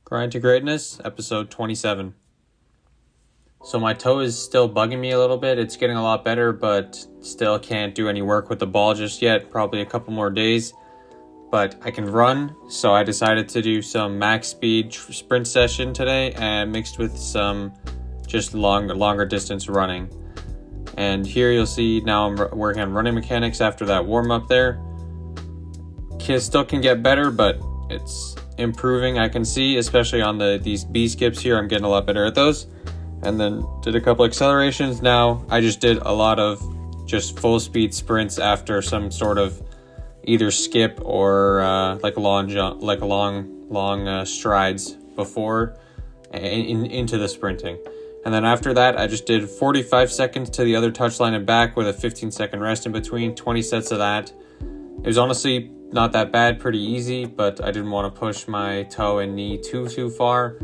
Grind to Greatness, episode 27. So my toe is still bugging me a little bit. It's getting a lot better, but still can't do any work with the ball just yet. Probably a couple more days. But I can run, so I decided to do some max speed sprint session today and mixed with some just longer distance running. And here you'll see now I'm working on running mechanics after that warm-up there. Still can get better, but it's improving. I can see, especially on these B skips here, I'm getting a lot better at those. And then did a couple accelerations. Now I just did a lot of just full speed sprints after some sort of either skip or like a long jump, like a long strides before into the sprinting. And then after that, I just did 45 seconds to the other touchline and back with a 15-second rest in between, 20 sets of that. It was honestly not that bad, pretty easy, but I didn't want to push my toe and knee too far.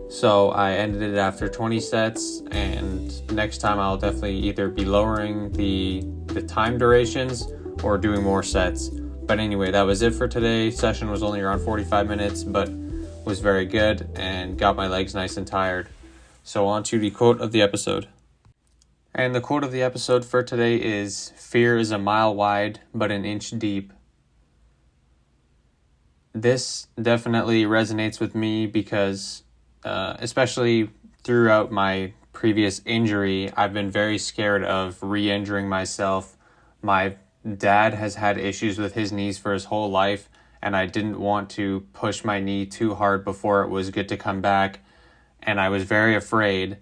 So I ended it after 20 sets, and next time I'll definitely either be lowering the time durations or doing more sets. But anyway, that was it for today. Session was only around 45 minutes, but was very good and got my legs nice and tired. So on to the quote of the episode. And the quote of the episode for today is, "Fear is a mile wide, but an inch deep." This definitely resonates with me because especially throughout my previous injury, I've been very scared of re-injuring myself. My dad has had issues with his knees for his whole life, and I didn't want to push my knee too hard before it was good to come back. And I was very afraid.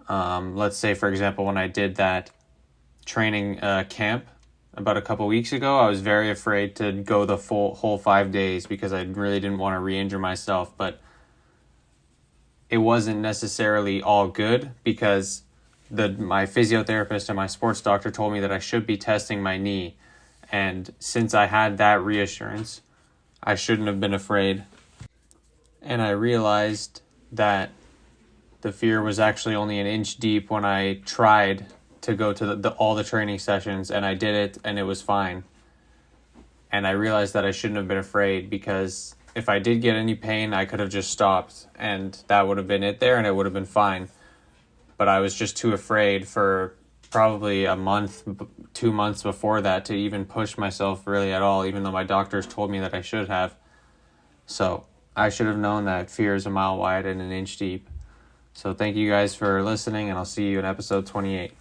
Let's say, for example, when I did that training camp about a couple weeks ago, I was very afraid to go the whole 5 days because I really didn't want to re-injure myself. But it wasn't necessarily all good because my physiotherapist and my sports doctor told me that I should be testing my knee. And since I had that reassurance, I shouldn't have been afraid. And I realized that the fear was actually only an inch deep when I tried to go to all the training sessions, and I did it and it was fine. And I realized that I shouldn't have been afraid because if I did get any pain, I could have just stopped and that would have been it there and it would have been fine. But I was just too afraid for probably a month, 2 months before that to even push myself really at all, even though my doctors told me that I should have. So I should have known that fear is a mile wide and an inch deep. So thank you guys for listening, and I'll see you in episode 28.